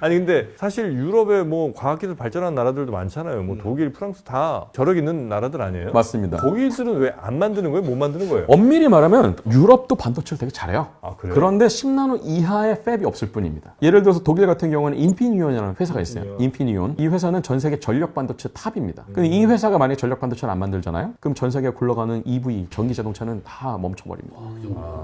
아니 근데 사실 유럽에 뭐 과학기술 발전한 나라들도 많잖아요. 뭐 독일, 프랑스 다 저력 있는 나라들 아니에요? 맞습니다. 독일들은 왜 안 만드는 거예요? 못 만드는 거예요? 엄밀히 말하면 유럽도 반도체를 되게 잘해요. 아, 그래요? 그런데 10나노 이하의 팹이 없을 뿐입니다. 예를 들어서 독일 같은 경우는 인피니온이라는 회사가 있어요. 인피니온. 이 회사는 전 세계 전력 반도체 탑입니다. 근데 이 회사가 만약에 전력 반도체를 안 만들잖아요? 그럼 전 세계가 굴러가는 EV, 전기 자동차는 다 멈춰버립니다.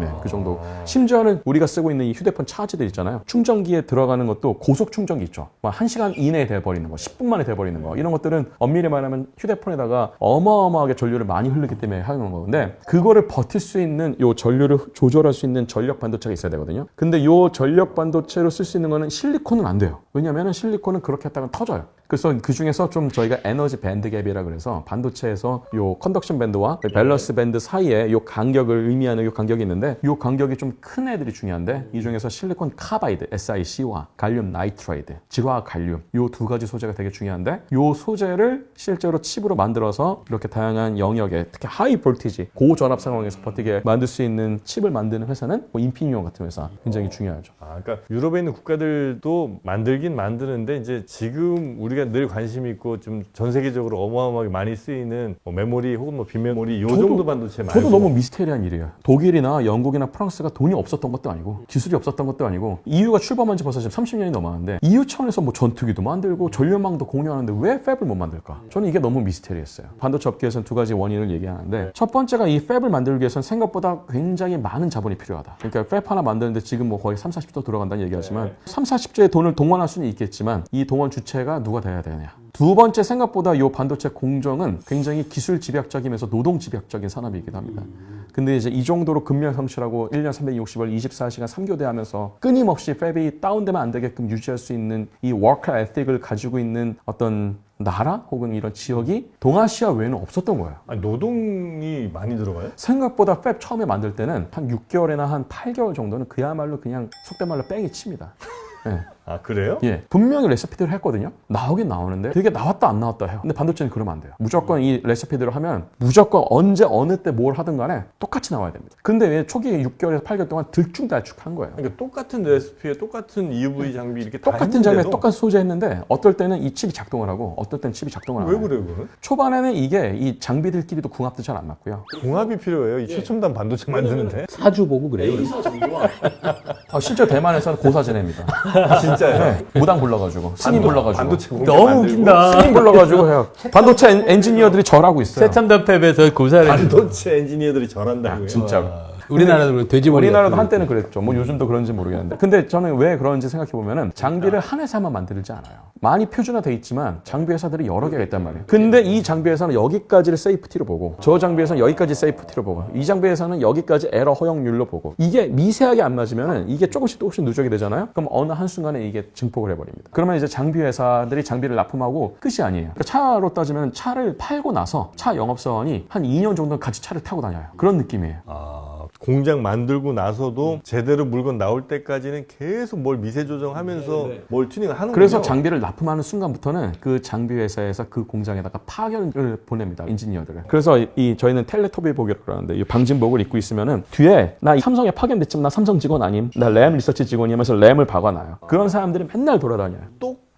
네, 그 정도. 심지어는 우리가 쓰고 있는 이 휴대폰 차지들 있잖아요. 충전기에 들어가는 것도 고속 충전기 있죠. 막 1시간 이내에 돼버리는 거, 10분 만에 돼버리는 거. 이런 것들은 엄밀히 말하면 휴대폰에다가 어마어마하게 전류를 많이 흐르기 때문에 하는 건데, 그거를 버틸 수 있는 요 전류를 조절할 수 있는 전력 반도체가 있어야 되거든요. 근데 요 전력 반도체로 쓸 수 있는 거는 실리콘은 안 돼요. 왜냐면은 실리콘은 그렇게 했다가 터져요. 그래서 그 중에서 좀 저희가 에너지 밴드 갭이라 그래서 반도체에서 요 컨덕션 밴드와 밸런스 밴드 사이에 요 간격을 의미하는 요 간격이 있는데, 요 간격이 좀 큰 애들이 중요한데, 이 중에서 실리콘 카바이드, SiC와 갈륨 나이트레이드, 질화 갈륨, 요 두 가지 소재가 되게 중요한데, 요 소재를 실제로 칩으로 만들어서 이렇게 다양한 영역에, 특히 하이 볼티지, 고전압 상황에서 버티게 만들 수 있는 칩을 만드는 회사는 뭐 인피니온 같은 회사 굉장히 중요하죠. 아, 그러니까 유럽에 있는 국가들도 만들긴 만드는데, 이제 지금 우리가 늘 관심 있고 좀 전 세계적으로 어마어마하게 많이 쓰이는 뭐 메모리 혹은 뭐 빈메모리 요 정도 반도체 말고. 저도 너무 미스테리한 일이에요. 독일이나 영국이나 프랑스가 돈이 없었던 것도 아니고 기술이 없었던 것도 아니고, EU가 출범한 지 벌써 지금 30년이 넘었는데 EU 차원에서 뭐 전투기도 만들고 전력망도 공유하는데 왜 팹을 못 만들까? 저는 이게 너무 미스테리했어요. 반도체 업계에서는 두 가지 원인을 얘기하는데, 첫 번째가 이 팹을 만들기 위해서는 생각보다 굉장히 많은 자본이 필요하다. 그러니까 팹 하나 만드는데 지금 뭐 거의 3, 40조 들어간다는 얘기하지만 3, 40조의 돈을 동원할 수는 있겠지만 이 동원 주체가 누가 돼야 되느냐. 두 번째, 생각보다 이 반도체 공정은 굉장히 기술 집약적이면서 노동 집약적인 산업이기도 합니다. 근데 이제 이 정도로 근면 성실하고 1년 360일 24시간 3교대 하면서 끊임없이 팹이 다운되면 안 되게끔 유지할 수 있는 이 워커 에틱을 가지고 있는 어떤 나라 혹은 이런 지역이 동아시아 외에는 없었던 거예요. 아니, 노동이 많이 들어가요? 생각보다 팹 처음에 만들 때는 한 6개월이나 한 8개월 정도는 그야말로 그냥 속된 말로 뺑이 칩니다. 네. 아, 그래요? 예, 분명히 레시피들을 했거든요. 나오긴 나오는데 그게 나왔다 안 나왔다 해요. 근데 반도체는 그러면 안 돼요. 무조건 이 레시피대로 하면 무조건 언제 어느 때 뭘 하든 간에 똑같이 나와야 됩니다. 근데 왜 초기에 6개월에서 8개월 동안 들쭉날쭉한 거예요. 그러니까 똑같은 레시피에 똑같은 EUV 장비 이렇게 다 똑같은 장비에 했는데도 똑같은 소재 했는데 어떨 때는 이 칩이 작동을 하고 어떨 때는 칩이 작동을 안 해요. 왜 그래요, 그거는? 초반에는 이게 이 장비들끼리도 궁합도 잘 안 맞고요. 궁합이 필요해요. 이 최첨단 반도체 만드는데. 사주 보고 그래요. 실제 대만에서는 고사 지냅니다. 진짜요? 네, 무당 불러가지고 스님 불러가지고 반도체 공장 너무 만들고 웃긴다. 스님 불러가지고 해요. 반도체 엔지니어들이 절하고 있어요. 최첨단 팹에서 고사를 반도체 엔지니어들이 저런다고요. 진짜로. 우리나라도 돼지머리 우리나라도 같은 한때는 그랬죠. 뭐 요즘도 그런지 모르겠는데. 근데 저는 왜 그런지 생각해보면은 장비를 한 회사만 만들지 않아요. 많이 표준화돼 있지만 장비 회사들이 여러 개가 있단 말이에요. 근데 이 장비 회사는 여기까지를 세이프티로 보고, 저 장비 회사는 여기까지 세이프티로 보고, 이 장비 회사는 여기까지 에러 허용률로 보고, 이게 미세하게 안 맞으면은 이게 조금씩 누적이 되잖아요. 그럼 어느 한순간에 이게 증폭을 해버립니다. 그러면 이제 장비 회사들이 장비를 납품하고 끝이 아니에요. 그러니까 차로 따지면 차를 팔고 나서 차 영업사원이 한 2년 정도 같이 차를 타고 다녀요. 그런 느낌이에요. 공장 만들고 나서도 제대로 물건 나올 때까지는 계속 뭘 미세 조정하면서 뭘 튜닝을 하는 거죠. 그래서 장비를 납품하는 순간부터는 그 장비 회사에서 그 공장에다가 파견을 보냅니다. 인지니어들을. 그래서 저희는 텔레토비복이라고 그러는데 이 방진복을 입고 있으면은 뒤에 나 삼성에 파견됐지만 나 삼성 직원 아님, 나 램 리서치 직원이면서 램을 박아놔요. 그런 사람들이 맨날 돌아다녀요.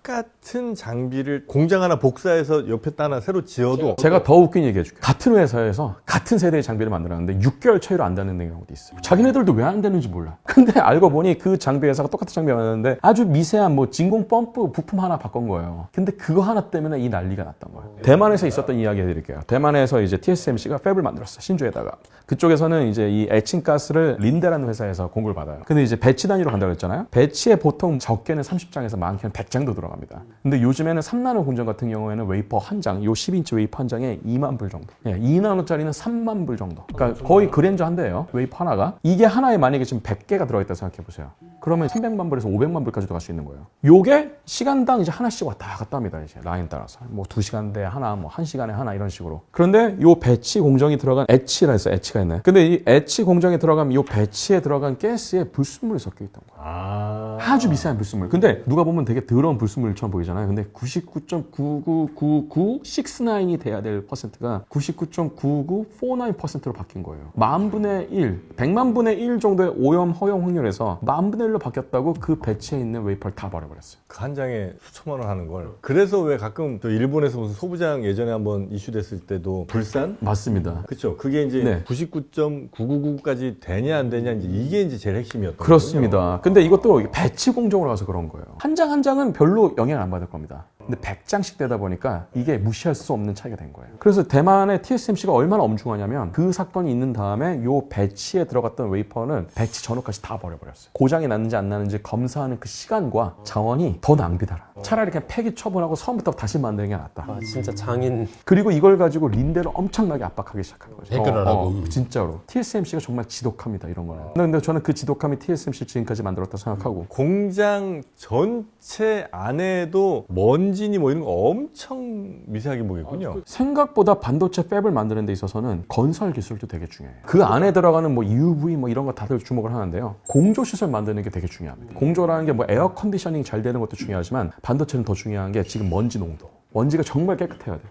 똑같은 장비를 공장 하나 복사해서 옆에다 하나 새로 지어도 제가 더 웃긴 얘기 해줄게요. 같은 회사에서 같은 세대의 장비를 만들었는데 6개월 차이로 안 되는 경우도 있어요. 자기네들도 왜 안 되는지 몰라. 근데 알고 보니 그 장비 회사가 똑같은 장비 만드는데 아주 미세한 뭐 진공 펌프 부품 하나 바꾼 거예요. 근데 그거 하나 때문에 이 난리가 났던 거예요. 대만에서 있었던 이야기 해드릴게요. 대만에서 이제 TSMC가 팹을 만들었어요. 신주에다가. 그쪽에서는 이제 이 에칭가스를 린데라는 회사에서 공급을 받아요. 근데 이제 배치 단위로 간다고 했잖아요. 배치에 보통 적게는 30장에서 많게는 100장도 들어갑니다. 근데 요즘에는 3나노 공정 같은 경우에는 웨이퍼 한 장, 요 10인치 웨이퍼 한 장에 2만 불 정도. 2나노짜리는 3만 불 정도. 그러니까 거의 그랜저 한 대예요. 웨이퍼 하나가. 이게 하나에 만약에 지금 100개가 들어있다 생각해 보세요. 그러면 300만 불에서 500만 불까지도 갈 수 있는 거예요. 요게 시간당 이제 하나씩 왔다 갔다 합니다. 이제 라인 따라서. 뭐 2시간대 하나, 뭐 1시간에 하나 이런 식으로. 그런데 요 배치 공정이 들어간 엣치라 해서 엣치가 있네. 근데 이 엣치 공정에 들어가면 요 배치에 들어간 가스에 불순물이 섞여 있던 거예요. 아주 미세한 불순물. 근데 누가 보면 되게 더러운 불순물 21,000 보이잖아요. 근데 99.9999969이 돼야 될 퍼센트가 99.9949%로 바뀐 거예요. 10,000분의 1, 100만 분의 1 정도의 오염 허용 확률에서 10,000분의 1로 바뀌었다고 그 배치에 있는 웨이퍼를 다 버려버렸어요. 그 한 장에 수천만 원 하는 걸. 그래서 왜 가끔 또 일본에서 무슨 소부장 예전에 한번 이슈됐을 때도 불산? 맞습니다. 그렇죠. 그게 이제 네. 99.999까지 되냐 안 되냐 이제 이게 이제 제일 핵심이었던 거예요. 그렇습니다. 근데 이것도 배치 공정으로 가서 그런 거예요. 한 장 한 장은 별로 영향을 안 받을 겁니다. 근데 100장씩 되다 보니까 이게 무시할 수 없는 차이가 된 거예요. 그래서 대만의 TSMC가 얼마나 엄중하냐면 그 사건이 있는 다음에 요 배치에 들어갔던 웨이퍼는 배치 전후까지 다 버려버렸어요. 고장이 났는지 안 났는지 검사하는 그 시간과 자원이 더 낭비더라. 차라리 그냥 폐기 처분하고 처음부터 다시 만드는 게 낫다. 아, 진짜 장인. 그리고 이걸 가지고 린데를 엄청나게 압박하기 시작한 거죠. 해결하라고. 진짜로. TSMC가 정말 지독합니다, 이런 거는. 근데 저는 그 지독함이 TSMC를 지금까지 만들었다고 생각하고. 공장 전체 안에도 먼지니 뭐 이런 거 엄청 미세하게 보겠군요. 생각보다 반도체 팹을 만드는 데 있어서는 건설 기술도 되게 중요해요. 그 안에 들어가는 뭐 UV 뭐 이런 거 다들 주목을 하는데요. 공조 시설 만드는 게 되게 중요합니다. 공조라는 게 뭐 에어 컨디셔닝 잘 되는 것도 중요하지만 반도체는 더 중요한 게 지금 먼지 농도. 먼지가 정말 깨끗해야 돼.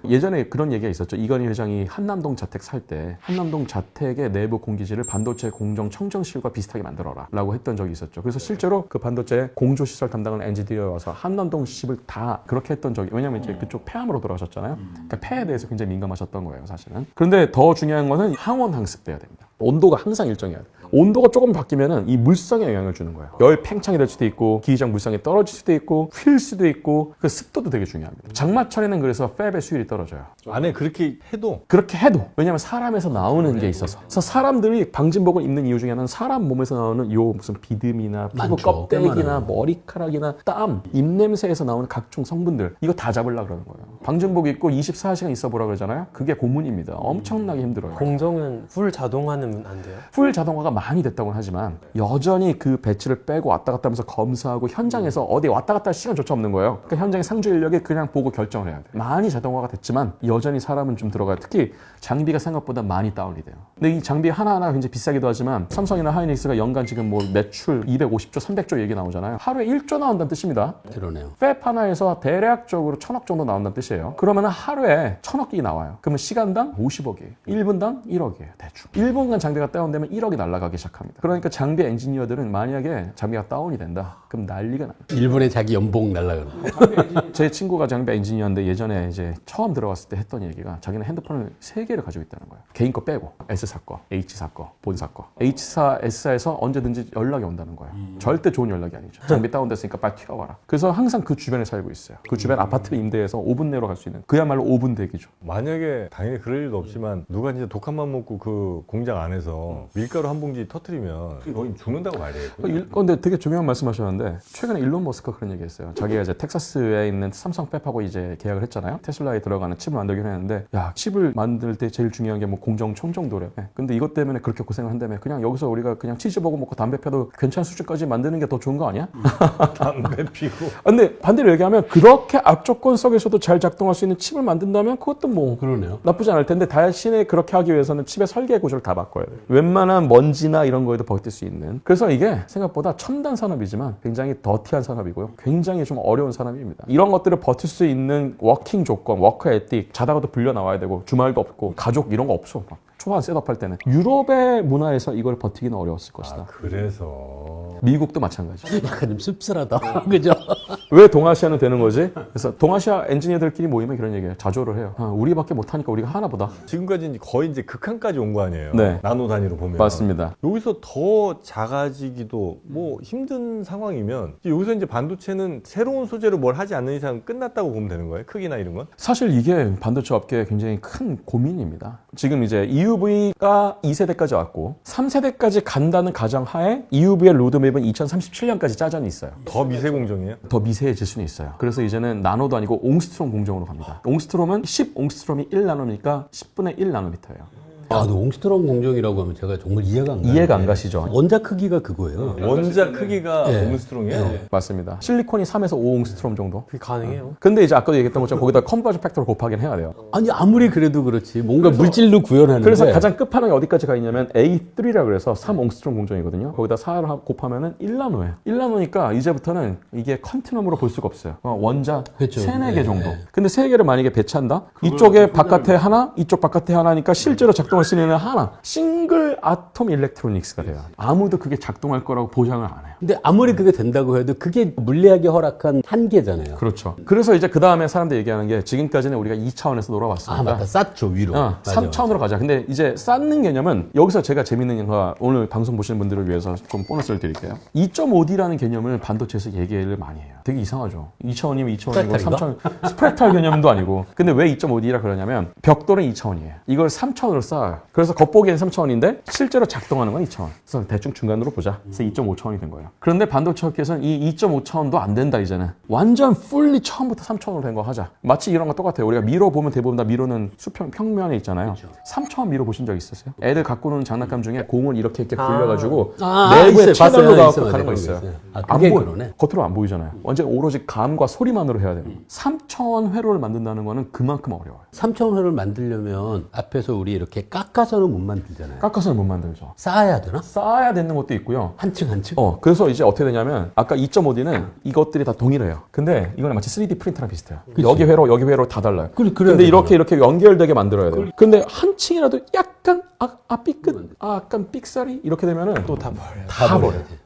예전에 그런 얘기가 있었죠. 이건희 회장이 한남동 자택 살 때 한남동 자택의 내부 공기질을 반도체 공정 청정실과 비슷하게 만들어라 라고 했던 적이 있었죠. 그래서 실제로 그 반도체 공조 시설 담당하는 엔지니어가 와서 한남동 집을 다 그렇게 했던 적이, 왜냐면 이제 그쪽 폐암으로 돌아가셨잖아요. 그러니까 폐에 대해서 굉장히 민감하셨던 거예요, 사실은. 그런데 더 중요한 거는 항원 항습돼야 됩니다. 온도가 항상 일정해야 돼. 온도가 조금 바뀌면은 이 물성에 영향을 주는 거예요. 열 팽창이 될 수도 있고, 기기장 물성이 떨어질 수도 있고, 휠 수도 있고, 그 습도도 되게 중요합니다. 장마철에는 그래서 팹의 수율이 떨어져요. 안에 그렇게 해도 그렇게 해도, 왜냐면 사람에서 나오는 게 있어서. 그래서 사람들이 방진복을 입는 이유 중에 하나는 사람 몸에서 나오는 요 무슨 비듬이나 피부 많죠. 껍데기나 꽤 많아요. 머리카락이나 땀, 입냄새에서 나오는 각종 성분들, 이거 다 잡으려고 그러는 거예요. 방진복 입고 24시간 있어 보라 그러잖아요. 그게 고문입니다. 엄청나게 힘들어요. 공정은 풀 자동화는 안 돼요? 풀 자동화가 많이 됐다고는 하지만 여전히 그 배치를 빼고 왔다 갔다 하면서 검사하고 현장에서 어디 왔다 갔다 할 시간조차 없는 거예요. 그러니까 현장의 상주 인력이 그냥 보고 결정을 해야 돼. 많이 자동화가 됐지만 여전히 사람은 좀 들어가요. 특히 장비가 생각보다 많이 다운이 돼요. 근데 이 장비 하나하나 굉장히 비싸기도 하지만 삼성이나 하이닉스가 연간 지금 뭐 매출 250조, 300조 얘기 나오잖아요. 하루에 1조 나온다는 뜻입니다. 그러네요. 팹 하나에서 대략적으로 1,000억 정도 나온다는 뜻이에요. 그러면 하루에 1,000억이 나와요. 그러면 시간당 50억이에요. 1분당 1억이에요. 대충. 1분간 장비가 다운되면 1억이 날아가기 시작합니다. 그러니까 장비 엔지니어들은 만약에 장비가 다운이 된다. 그럼 난리가 나요. 일본의 자기 연봉 날라가는 거. 제 친구가 장비 엔지니어인데 예전에 이제 처음 들어갔을 때 했던 얘기가 자기는 핸드폰을 3개를 가지고 있다는 거예요. 개인 거 빼고 S사 거, H사 거, 본사 거. H사, S사에서 언제든지 연락이 온다는 거예요. 절대 좋은 연락이 아니죠. 장비 다운됐으니까 빨리 튀어와라. 그래서 항상 그 주변에 살고 있어요. 그 주변 아파트 임대해서 5분 내로 갈 수 있는, 그야말로 5분 대기죠. 만약에 당연히 그럴 일도 없지만 누가 진짜 독한만 먹고 그 공장 안에서 밀가루 한 봉지 터트리면 거의 죽는다고 봐야 되겠군요. 근데 되게 중요한 말씀하셨는데 최근에 일론 머스크가 그런 얘기했어요. 자기가 이제 텍사스에 있는 삼성 팹하고 이제 계약을 했잖아요. 테슬라에 들어가는 칩을 만들기로 했는데, 야, 칩을 만들 때 제일 중요한 게 뭐 공정 청정도래. 근데 이것 때문에 그렇게 고생을 한다며 그냥 여기서 우리가 그냥 치즈버거 먹고 담배 펴도 괜찮은 수준까지 만드는 게 더 좋은 거 아니야? 담배 피고. 근데 반대로 얘기하면 그렇게 악조건 속에서도 잘 작동할 수 있는 칩을 만든다면 그것도 뭐 그러네요. 나쁘지 않을 텐데, 대신에 그렇게 하기 위해서는 칩의 설계 구조를 다 바꿔야 돼요. 웬만한 먼지나 이런 거에도 버틸 수 있는. 그래서 이게 생각보다 첨단 산업이지만 굉장히 더티한 산업이고요. 굉장히 좀 어려운 산업입니다. 이런 것들을 버틸 수 있는 워킹 조건, 워커 에틱, 자다가도 불려 나와야 되고 주말도 없고 가족 이런 거 없어. 막 초반 셋업할 때는 유럽의 문화에서 이걸 버티기는 어려웠을 것이다. 그래서 미국도 마찬가지. 약간 좀 씁쓸하다. 그죠? 왜 동아시아는 되는 거지? 그래서 동아시아 엔지니어들끼리 모이면 그런 얘기해요. 자조를 해요. 우리밖에 못하니까 우리가 하나 보다. 지금까지 이제 거의 이제 극한까지 온 거 아니에요. 네. 나노 단위로 보면. 맞습니다. 여기서 더 작아지기도 뭐 힘든 상황이면 여기서 이제 반도체는 새로운 소재로 뭘 하지 않는 이상 끝났다고 보면 되는 거예요? 크기나 이런 건? 사실 이게 반도체 업계의 굉장히 큰 고민입니다. 지금 이제 EUV가 2세대까지 왔고 3세대까지 간다는 가정하에 EUV의 로드맵은 2037년까지 짜전이 있어요. 더 미세 공정이에요? 더 미세해질 수는 있어요. 그래서 이제는 나노도 아니고 옹스트롬 공정으로 갑니다. 옹스트롬은 10옹스트롬이 1나노니까 10분의 1나노미터예요. 아, 근데 옹스트롱 공정이라고 하면 제가 정말 이해가 안 가요. 이해가 안 가시죠? 원자 크기가 그거예요. 원자 크기가 네. 옹스트롱이에요? 맞습니다. 실리콘이 3에서 5옹스트롬 정도. 그게 가능해요? 근데 이제 아까도 얘기했던 것처럼 거기다 컨버전 팩터를 곱하긴 해야 돼요. 아니 아무리 그래도 그렇지 뭔가 물질로 구현하는데 그래서 가장 끝판왕이 어디까지 가 있냐면 A3라 그래서 3옹스트롬 공정이거든요. 거기다 4를 곱하면은 1나노예요. 1나노니까 이제부터는 이게 컨티넘으로 볼 수가 없어요. 원자 그렇죠. 3, 4개 네. 정도. 근데 3개를 만약에 배치한다? 이쪽에 바깥에 하나, 이쪽 바깥에 하나니까 실제로 작동할 수 있는 하나. 싱글 아톰 일렉트로닉스가 돼요. 아무도 그게 작동할 거라고 보장을 안 해요. 근데 아무리 그게 된다고 해도 그게 물리학이 허락한 한계잖아요. 그렇죠. 그래서 이제 그 다음에 사람들이 얘기하는 게 지금까지는 우리가 2차원에서 놀아왔습니다. 아 맞다 쌌죠 위로. 맞아, 3차원으로 가자. 근데 이제 쌓는 개념은 여기서 제가 재밌는 거 오늘 방송 보시는 분들을 위해서 좀 보너스를 드릴게요. 2.5D라는 개념을 반도체에서 얘기를 많이 해요. 되게 이상하죠. 2차원이면 2차원이고 스프렉탈인가? 3차원 스프렉탈 개념도 아니고. 근데 왜 2.5D라 그러냐면 벽돌은 2차원이에요. 이걸 3차원으로 쌓아요. 그래서 겉보기엔 3차원인데 실제로 작동하는 건 2차원. 그래서 대충 중간으로 보자. 그래서 2.5차원이 된 거예요. 그런데 반도체 업계에서는 이 2.5차원도 안 된다 이제는. 완전 풀리 처음부터 3차원으로 된 거 하자. 마치 이런 거 똑같아요. 우리가 미러 보면 대부분 다 미러는 수평 평면에 있잖아요. 3차원 미러 보신 적 있으세요? 애들 갖고 노는 장난감 중에 공을 이렇게 굴려가지고 내부에 있어요. 채널로 봤어요. 가고 있어요. 가는 거 그런 거 있어요. 있어요. 아, 안 그게 보여. 그러네. 겉으로 안 보이잖아요. 완전 오로지 감과 소리만으로 해야 돼요. 3차원 회로를 만든다는 거는 그만큼 어려워요. 3차원회를 만들려면 앞에서 우리 이렇게 깎아서는 못 만들잖아요. 깎아서는 못 만들죠. 쌓아야 되나? 쌓아야 되는 것도 있고요. 한 층 한 층? 그래서 이제 어떻게 되냐면 아까 2.5D는 이것들이 다 동일해요. 근데 이거는 마치 3D 프린터랑 비슷해요. 여기 회로 다 달라요. 그래야 근데 이렇게 되잖아. 이렇게 연결되게 만들어야 돼요. 근데 한 층이라도 약간 삐끗, 약간 삑사리 이렇게 되면은 또 다 다 버려야 돼.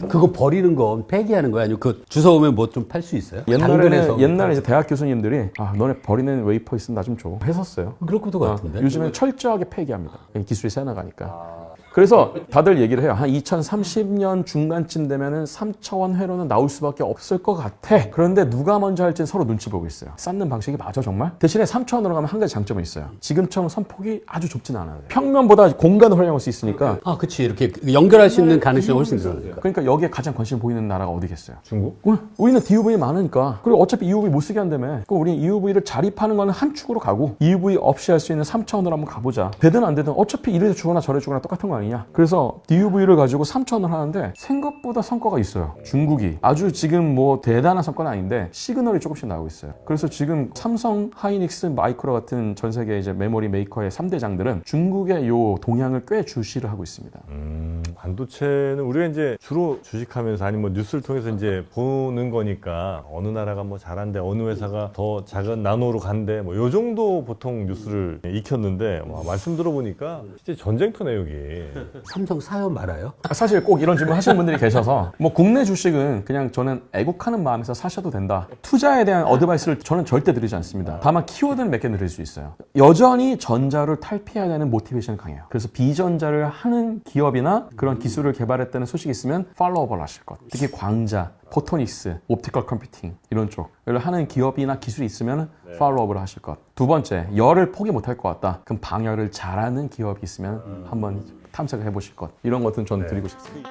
그거 버리는 건 폐기하는 거야? 아니면 그 주워 오면 뭐 좀 팔 수 있어요? 옛날에 이제 대학 교수님들이 너네 버리는 웨이퍼 있으면 나 좀 줘 했었어요. 그럴 것도 같은데. 요즘엔 철저하게 폐기합니다. 기술이 새나가니까. 그래서 다들 얘기를 해요. 한 2030년 중간쯤 되면은 3차원 회로는 나올 수밖에 없을 것 같아. 그런데 누가 먼저 할지는 서로 눈치 보고 있어요. 쌓는 방식이 맞아 정말? 대신에 3차원으로 가면 한 가지 장점이 있어요. 지금처럼 선폭이 아주 좁진 않아요. 평면보다 공간을 활용할 수 있으니까. 아, 그치. 이렇게 연결할 수 있는 가능성이 훨씬 늘어나니까. 그러니까 여기에 가장 관심 보이는 나라가 어디겠어요? 중국? 우리는 DUV 많으니까. 그리고 어차피 EUV 못 쓰게 한다며. 그럼 우리 EUV를 자립하는 거는 한 축으로 가고 EUV 없이 할 수 있는 3차원으로 한번 가보자. 되든 안 되든 어차피 이래 주거나 저래 주거나 똑같은 거 아니냐. 그래서 DUV를 가지고 3차원을 하는데 생각보다 성과가 있어요. 중국이. 아주 지금 뭐 대단한 성과는 아닌데 시그널이 조금씩 나오고 있어요. 그래서 지금 삼성, 하이닉스, 마이크로 같은 전 세계 이제 메모리 메이커의 3대장들은 중국의 요 동향을 꽤 주시를 하고 있습니다. 반도체는 우리가 이제 주로 주식하면서 아니면 뭐 뉴스를 통해서 이제 보는 거니까 어느 나라가 뭐 잘한대, 어느 회사가 더 작은 나노로 간대, 뭐 요 정도 보통 뉴스를 익혔는데 말씀 들어보니까 진짜 전쟁터네 여기. 삼성 사요 말아요? 사실 꼭 이런 질문 하시는 분들이 계셔서 뭐 국내 주식은 그냥 저는 애국하는 마음에서 사셔도 된다. 투자에 대한 어드바이스를 저는 절대 드리지 않습니다. 다만 키워드는 몇 개 드릴 수 있어요. 여전히 전자를 탈피해야 되는 모티베이션이 강해요. 그래서 비전자를 하는 기업이나 그런 기술을 개발했다는 소식이 있으면 팔로우업을 하실 것. 특히 광자, 포토닉스, 옵티컬 컴퓨팅 이런 쪽을 하는 기업이나 기술이 있으면 팔로우업을 하실 것. 두 번째, 열을 포기 못할 것 같다. 그럼 방열을 잘하는 기업이 있으면 한번 탐색을 해보실 것. 이런 것들은 저는 드리고 싶습니다.